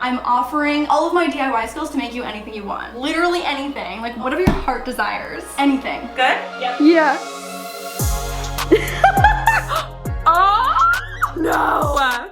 I'm offering all of my DIY skills to make you anything you want. Literally anything, like whatever your heart desires. Anything. Good? Yep. Yeah. Oh, no.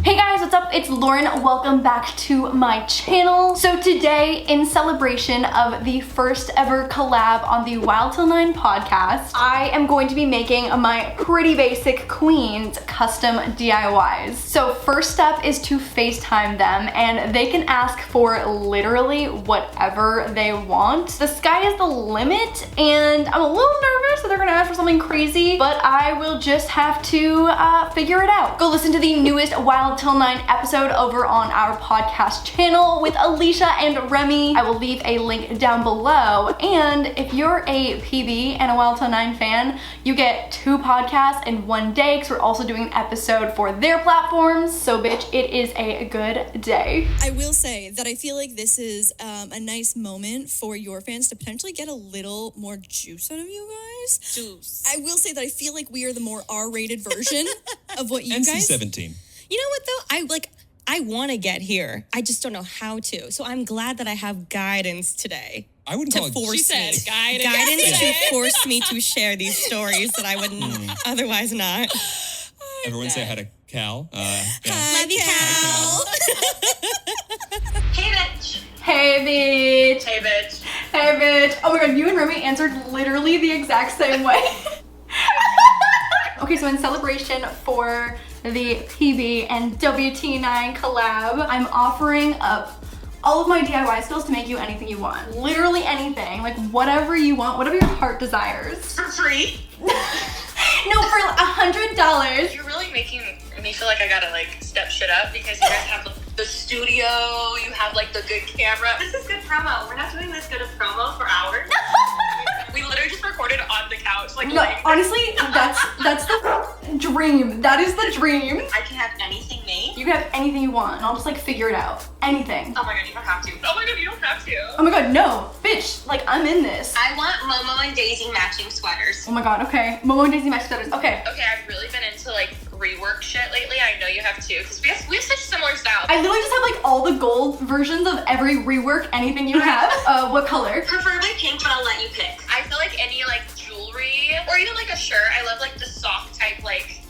Hey guys, what's up? It's Lauren. Welcome back to my channel. So today, in celebration of the first ever collab on the Wild Till 9 podcast, I am going to be making my pretty basic queens custom DIYs. So first step is to FaceTime them and they can ask for literally whatever they want. The sky is the limit and I'm a little nervous that they're gonna ask for something crazy, but I will just have to figure it out. Go listen to the newest Wild Till 9 episode over on our podcast channel with Alisha and Remi. I will leave a link down below. And if you're a PB and a Wild Till 9 fan, you get 2 podcasts in one day because we're also doing an episode for their platforms. So bitch, it is a good day. I will say that I feel like this is a nice moment for your fans to potentially get a little more juice out of you guys. Juice. I will say that I feel like we are the more R-rated version of what you guys... NC-17. You know what though? I want to get here. I just don't know how to. So I'm glad that I have guidance today. I wouldn't To call it... force She me. said Guidance to force me to share these stories that I wouldn't otherwise not. Everyone say hi to Cal. Yeah. Love you, Cal. Hey, bitch. Hey bitch. Hey, bitch. Hey bitch. Oh my god, you and Remi answered literally the exact same way. Okay, so in celebration for the PB and WT9 collab, I'm offering up all of my DIY skills to make you anything you want. Literally anything, like whatever you want, whatever your heart desires. For free? No, for $100. You're really making me feel like I gotta like step shit up because you guys have the studio, you have like the good camera. This is good promo. We're not doing this good of promo for hours. We literally just recorded on the couch. Like, No, honestly, that's the dream. That is the dream. I can have anything made. You can have anything you want, and I'll just like figure it out. Anything. Oh my god, you don't have to. Oh my god, you don't have to. Oh my god, no. Bitch, like I'm in this. I want Momo and Daisy matching sweaters. Oh my god, okay. Momo and Daisy match sweaters. Okay. Okay, I've really been into like rework shit lately. I know you have too, because we have such similar styles. I literally just have like all the gold versions of every rework, anything you have. What color? Preferably pink, but I'll let you pick. I feel like any like jewelry or even like a shirt. I love like the soft type like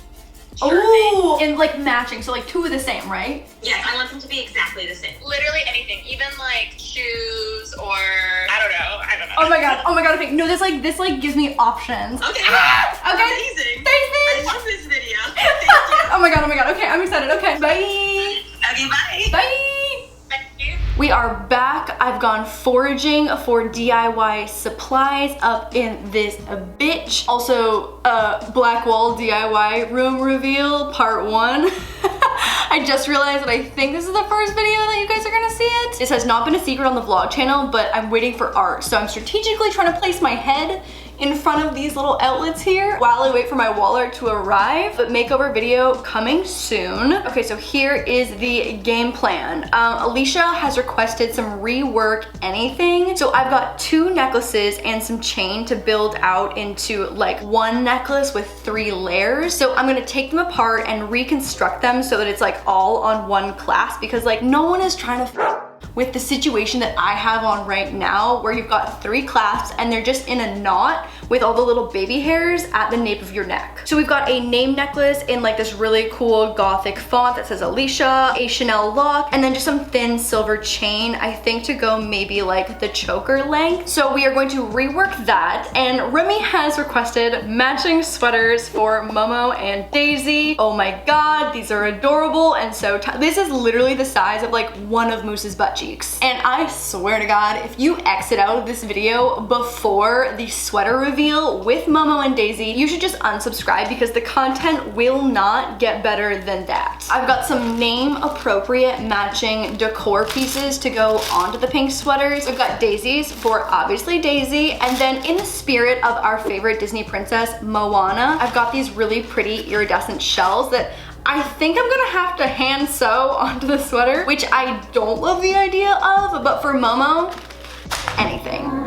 shirt Oh, and like matching, so like 2 of the same, right? Yes, I want them to be exactly the same. Literally anything, even like shoes or I don't know. Oh my god, okay. No, this like gives me options. Okay. Okay. Amazing. Thanks, I bitch. love this video. Thank you. Oh my god, okay, I'm excited. Okay, bye. Okay, bye. Bye. Thank you. We are back. I've gone foraging for DIY supplies up in this bitch. Also, Black Wall DIY room reveal part 1. I just realized that I think this is the first video that you guys are gonna see it. This has not been a secret on the vlog channel, but I'm waiting for art. So I'm strategically trying to place my head in front of these little outlets here while I wait for my wall art to arrive, but makeover video coming soon. Okay, so here is the game plan. Alisha has requested some rework anything. So I've got 2 necklaces and some chain to build out into like 1 necklace with 3 layers. So I'm gonna take them apart and reconstruct them so that it's like all on 1 clasp, because like no one is trying to with the situation that I have on right now where you've got 3 clasps and they're just in a knot with all the little baby hairs at the nape of your neck. So we've got a name necklace in like this really cool gothic font that says Alisha, a Chanel lock, and then just some thin silver chain, I think to go maybe like the choker length. So we are going to rework that, and Remi has requested matching sweaters for Momo and Daisy. Oh my god, these are adorable and so this is literally the size of like one of Moose's butt cheeks. And I swear to god, if you exit out of this video before the sweater reveal with Momo and Daisy, you should just unsubscribe because the content will not get better than that. I've got some name appropriate matching decor pieces to go onto the pink sweaters. I've got Daisy's for obviously Daisy, and then in the spirit of our favorite Disney princess, Moana, I've got these really pretty iridescent shells that I think I'm gonna have to hand sew onto the sweater, which I don't love the idea of, but for Momo, anything.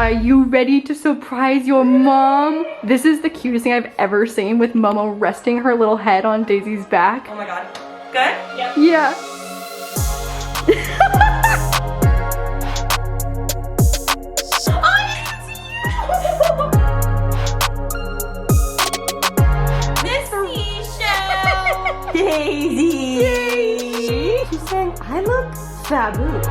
Are you ready to surprise your mom? This is the cutest thing I've ever seen, with Momo resting her little head on Daisy's back. Oh my god. Good? Yep. Yeah. Daisy! Yay! She's saying, I look fabulous.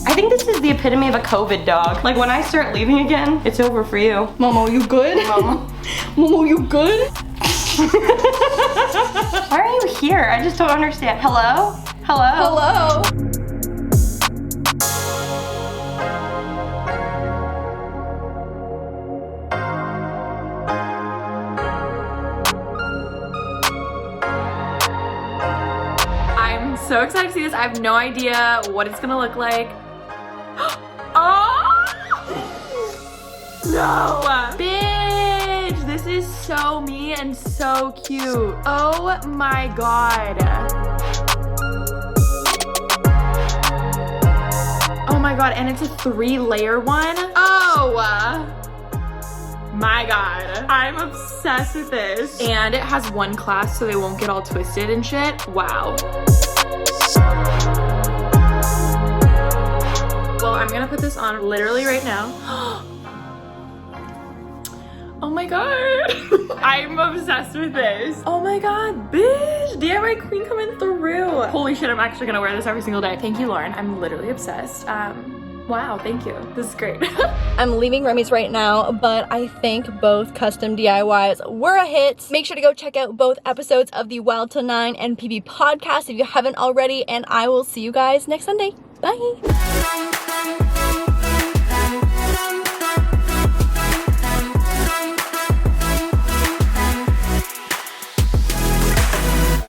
I think this is the epitome of a COVID dog. Like when I start leaving again, it's over for you. Momo, you good? Momo. Momo, you good? Why are you here? I just don't understand. Hello? Hello? Hello. I'm so excited to see this. I have no idea what it's gonna look like. Oh! No! Bitch! This is so me and so cute. Oh my god. Oh my god, and it's a 3-layer one. Oh! My god. I'm obsessed with this. And it has one clasp so they won't get all twisted and shit. Wow. Well, I'm gonna put this on literally right now. Oh my god. I'm obsessed with this. Oh my god, bitch. DIY queen coming through. Holy shit, I'm actually gonna wear this every single day. Thank you, Lauren. I'm literally obsessed. Wow, thank you. This is great. I'm leaving Remi's right now, but I think both custom DIYs were a hit. Make sure to go check out both episodes of the Wild Till 9 and PB podcast if you haven't already, and I will see you guys next Sunday. Bye.